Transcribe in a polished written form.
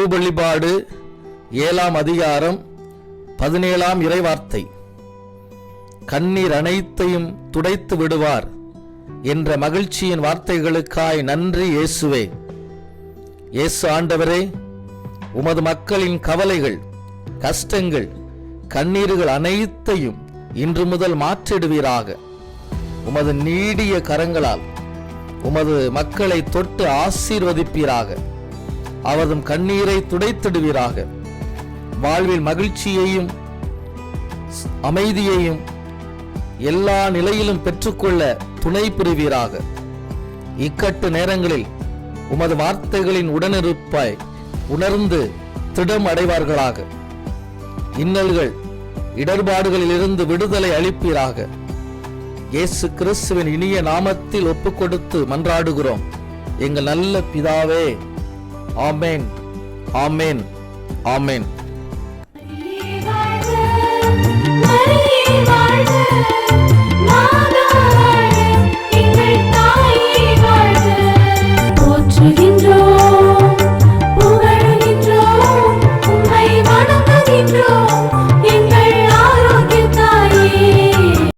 திருவெளிப்பாடு 7ஆம் அதிகாரம் 17ஆம் இறைவார்த்தை. கண்ணீர் அனைத்தையும் துடைத்து விடுவார் என்ற மகிழ்ச்சியின் வார்த்தைகளுக்காய் நன்றி இயேசுவே. இயேசு ஆண்டவரே, உமது மக்களின் கவலைகள், கஷ்டங்கள், கண்ணீர்கள் அனைத்தையும் இன்று முதல் மாற்றிடுவீராக. உமது நீடிய கரங்களால் உமது மக்களை தொட்டு ஆசீர்வதிப்பீராக. அவரது கண்ணீரை துடைத்திடுவீராக. வாழ்வில் மகிழ்ச்சியையும் அமைதியையும் எல்லா நிலையிலும் பெற்றுக்கொள்ள துணை புரிவீராக. இக்கட்டு நேரங்களில் உமது வார்த்தைகளின் உடனிருப்பாய் உணர்ந்து திடம் அடைவார்களாக. இன்னல்கள், இடர்பாடுகளிலிருந்து விடுதலை அளிப்பீராக. இயேசு கிறிஸ்துவின் இனிய நாமத்தில் ஒப்புக்கொடுத்து மன்றாடுகிறோம் எங்கள் நல்ல பிதாவே. ஆமென், ஆமென், ஆமென். வாழ்க, வாழ்க.